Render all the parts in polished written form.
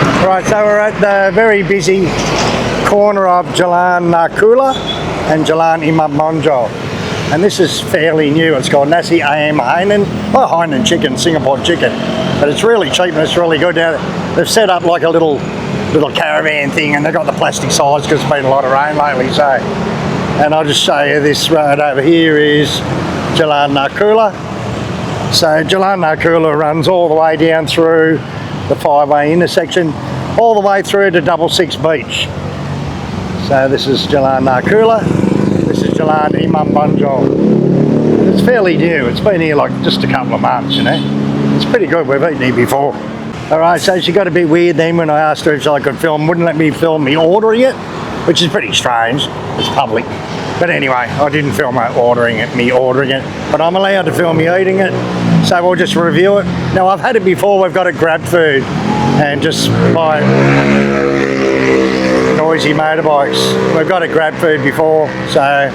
Right, so we're at the very busy corner of Jalan Nakula and Jalan Imam Bonjol. And this is fairly new. It's called Nasi, Ayam, Hainan. Well, Hainan chicken, Singapore chicken. But it's really cheap and it's really good. Now, they've set up like a little caravan thing, and they've got the plastic sides because there's been a lot of rain lately. So, and I'll just show you this road over here is Jalan Nakula. So Jalan Nakula runs all the way down through the 5-way intersection, all the way through to 66 Beach. So this is Jalan Nakula, this is Jalan Imam Bonjol. It's fairly new, it's been here like just a couple of months, you know. It's pretty good, we've eaten here before. Alright, so she got a bit weird then when I asked her if I could film, wouldn't let me film me ordering it, which is pretty strange, it's public. But anyway, I didn't film her ordering it, but I'm allowed to film me eating it, so we'll just review it. Now I've had it before, we've got it grab food, and just by noisy motorbikes. We've got it grab food before, so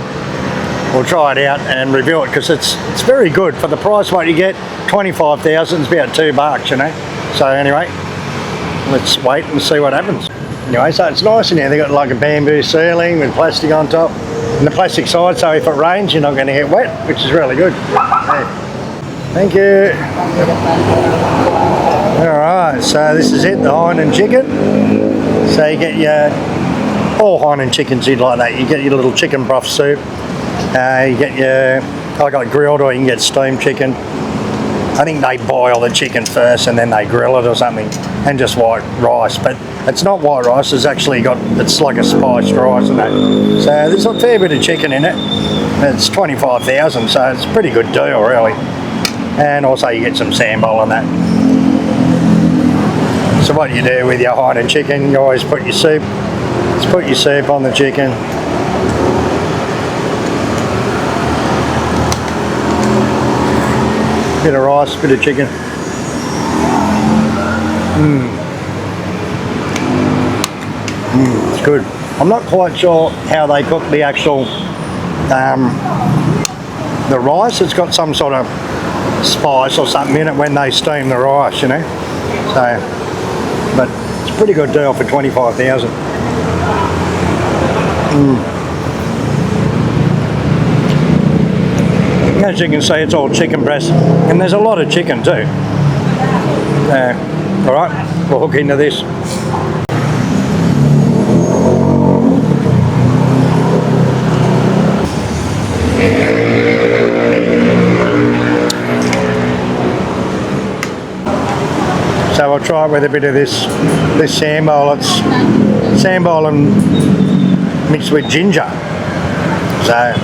we'll try it out and review it, because it's very good for the price what you get. 25,000 is about $2, you know. So anyway, let's wait and see what happens. Anyway, so it's nice in here. They've got like a bamboo ceiling with plastic on top. And the plastic side, so if it rains, you're not going to get wet, which is really good. Yeah. Thank you. Alright, so this is it, the Hainan chicken. So you get your, all Hainan chickens in like that. You get your little chicken broth soup. You get your, I got grilled, or you can get steamed chicken. I think they boil the chicken first and then they grill it or something, and just white rice. But it's not white rice, it's actually got, it's like a spiced rice and that. So there's a fair bit of chicken in it. It's 25,000, so it's a pretty good deal really. And also you get some sambal and that. So what you do with your Hainan chicken, you always put your soup, just put your soup on the chicken. Bit of rice, bit of chicken. It's good. I'm not quite sure how they cook the actual the rice. It's got some sort of spice or something in it when they steam the rice, you know. So, but it's a pretty good deal for 25,000. As you can see, it's all chicken breast, and there's a lot of chicken too. Alright, we'll hook into this. So I'll try it with a bit of this sambal. It's sambal and mixed with ginger. So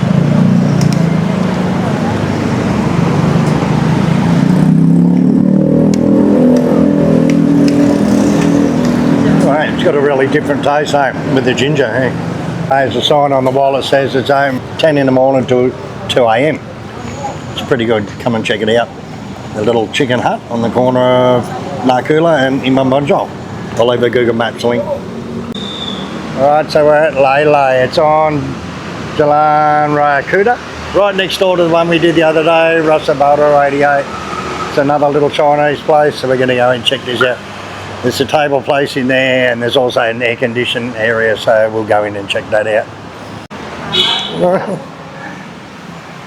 it's got a really different taste, with the ginger. There's a sign on the wall that says it's 10 in the morning to 2 AM. It's pretty good. Come and check it out. The little chicken hut on the corner of Nakula and Imam Bonjol. I'll leave the Google Maps link. Alright, so we're at Lai Lai. It's on Jalan Raya, right next door to the one we did the other day, Rasa Baru 88. It's another little Chinese place, so we're going to go and check this out. There's a table place in there, and there's also an air conditioned area, so we'll go in and check that out.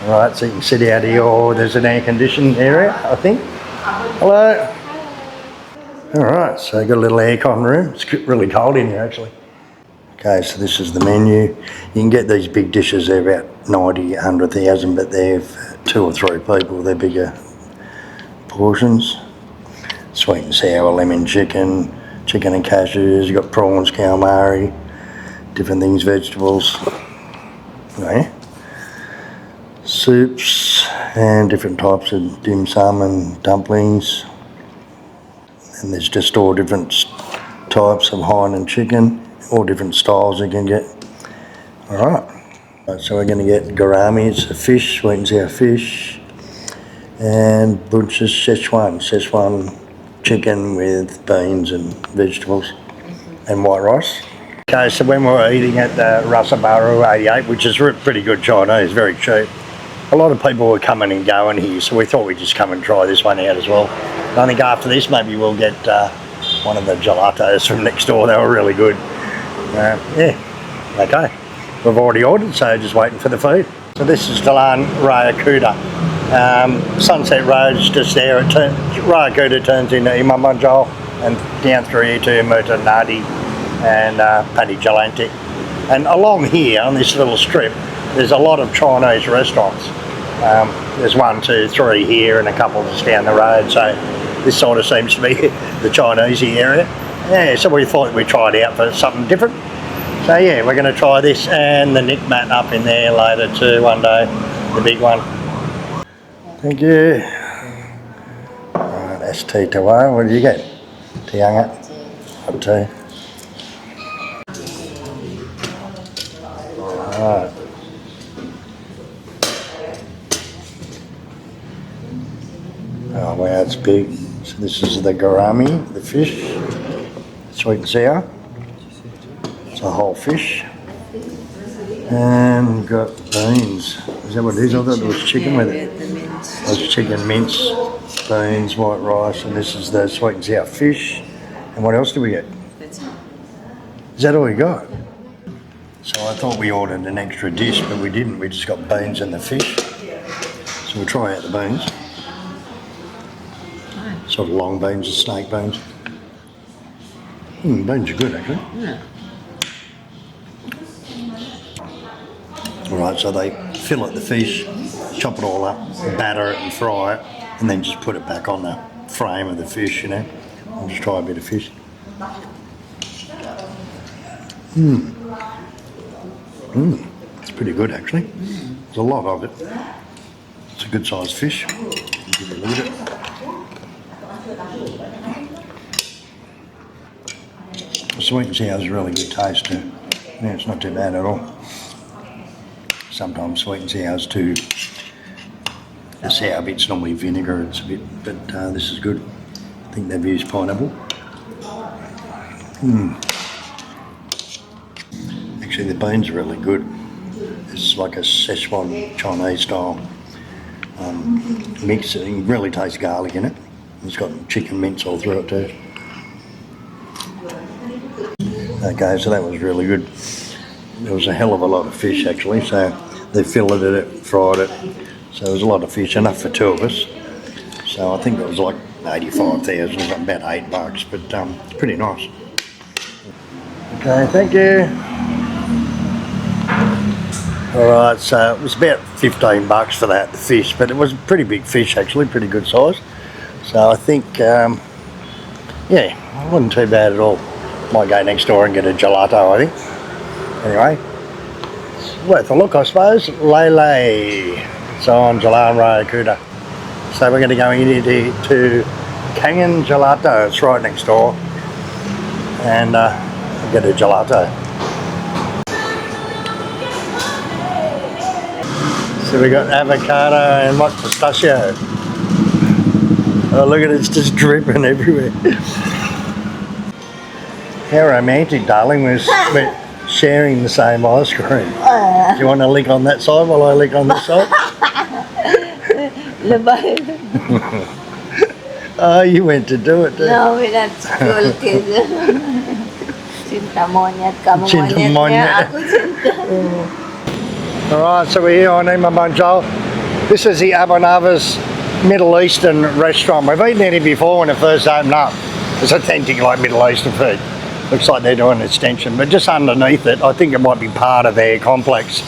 Right, so you can sit out here, or there's an air conditioned area, I think. Hello. Alright, so got a little aircon room. It's really cold in here actually. Okay, so this is the menu. You can get these big dishes, they're about 90, 100,000, but they're 2 or 3 people, they're bigger portions. Sweet and sour lemon chicken, chicken and cashews, you've got prawns, calamari, different things, vegetables, okay. Soups and different types of dim sum and dumplings. And there's just all different types of Hainan chicken, all different styles you can get. Alright, so we're going to get gourami, it's a fish, sweet and sour fish, and butcher's Szechuan chicken with beans and vegetables and white rice. Okay, so when we were eating at the Rasa Baru 88, which is pretty good Chinese, very cheap, a lot of people were coming and going here, so we thought we'd just come and try this one out as well. I think after this maybe we'll get one of the gelatos from next door. They were really good. Yeah, okay. We've already ordered, so just waiting for the food. So this is Jalan Raya Kuta. Sunset Road's just there. Raya Kuta turns into Imam Bonjol, and down through here to Muta Nadi and Paddy Jalantik. And along here on this little strip, there's a lot of Chinese restaurants. There's 1, 2, 3 here and a couple just down the road. So this sort of seems to be the Chinesey area. Yeah, so we thought we'd try it out for something different. So yeah, we're going to try this and the Nick Mat up in there later too one day, the big one. Thank you. Alright, that's tea to one. What did you get? Tea young up tea. Alright. Oh wow, it's big. So this is the gourami, the fish, sweet and sour. It's a whole fish. And we've got beans. Is that what it is? I thought it was chicken with it. It's chicken mince, beans, white rice, and this is the sweet and sour fish. And what else do we get? Is that all we got? So I thought we ordered an extra dish, but we didn't. We just got beans and the fish. So we'll try out the beans. Sort of long beans and snake beans. Beans are good actually. Yeah. Alright, so they fillet the fish, chop it all up, batter it and fry it, and then just put it back on the frame of the fish, you know. I'll just try a bit of fish. It's pretty good actually. There's a lot of it. It's a good sized fish. Give it a look at it. The sweet and sour is a really good taste too. Yeah, it's not too bad at all. Sometimes sweet and sour is too, the sour bit's normally vinegar, it's a bit, but this is good. I think they've used pineapple. Actually the beans are really good. It's like a Szechuan Chinese style mix. You really taste garlic in it. It's got chicken mince all through it too. Okay, so that was really good. There was a hell of a lot of fish actually, so they filleted it, fried it, so there was a lot of fish, enough for 2 of us. So I think it was like 85,000, about $8, but it's pretty nice. Okay, thank you. Alright, so it was about $15 for that, the fish, but it was a pretty big fish actually, pretty good size. So I think, yeah, it wasn't too bad at all. Might go next door and get a gelato, I think. Anyway, it's worth a look, I suppose. Lai Lai. It's on Jalan Raya Kuta. So we're going to go into Kangen Gelato. It's right next door. And get a gelato. So we got avocado and what, pistachio. Oh look at it, it's just dripping everywhere. How romantic, darling. We're sharing the same ice cream. Do you want to lick on that side while I lick on this side? Oh, you went to do it too. No, we're not school kids. Cinta monyet, kamu Cinta monyetnya, monyet. aku cinta. Alright, so we're here on Imam Bonjol. This is the Abu Nava's Middle Eastern restaurant. We've eaten it here before when it first opened up. It's authentic like Middle Eastern food. Looks like they're doing an extension, but just underneath it, I think it might be part of their complex.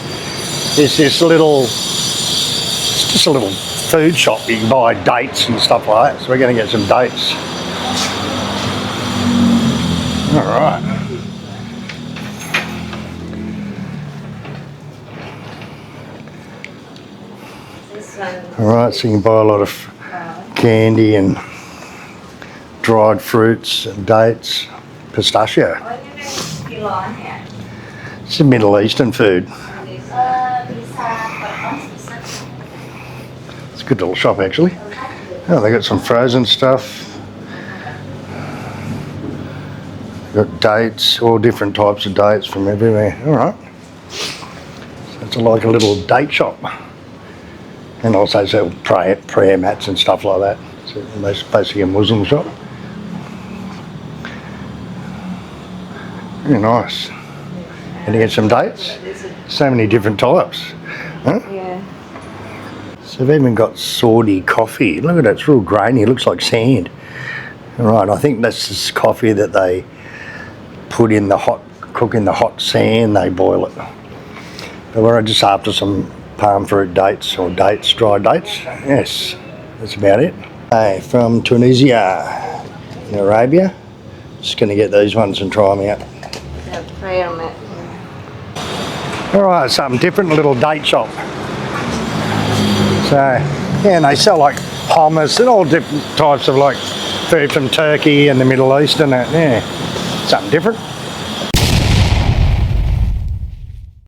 There's this little, it's just a little food shop. You can buy dates and stuff like that. So we're going to get some dates. All right. All right, so you can buy a lot of candy and dried fruits and dates. Pistachio. It's a Middle Eastern food. It's a good little shop actually. Oh, they got some frozen stuff. They got dates, all different types of dates from everywhere. All right. So it's like a little date shop. And also sell prayer mats and stuff like that. So it's basically a Muslim shop. Very nice. And you get some dates. So many different types. Huh? Yeah. So they've even got swordy coffee. Look at that, it's real grainy, it looks like sand. Right, I think that's this coffee that they put in the hot, cook in the hot sand, they boil it. But we're just after some palm fruit dates, or dates, dry dates. Yes, that's about it. Hey, from Tunisia in Arabia. Just going to get these ones and try them out. The prayer mat. Alright, something different, a little date shop. So, yeah, and they sell like hummus and all different types of like food from Turkey and the Middle East and that, yeah. Something different.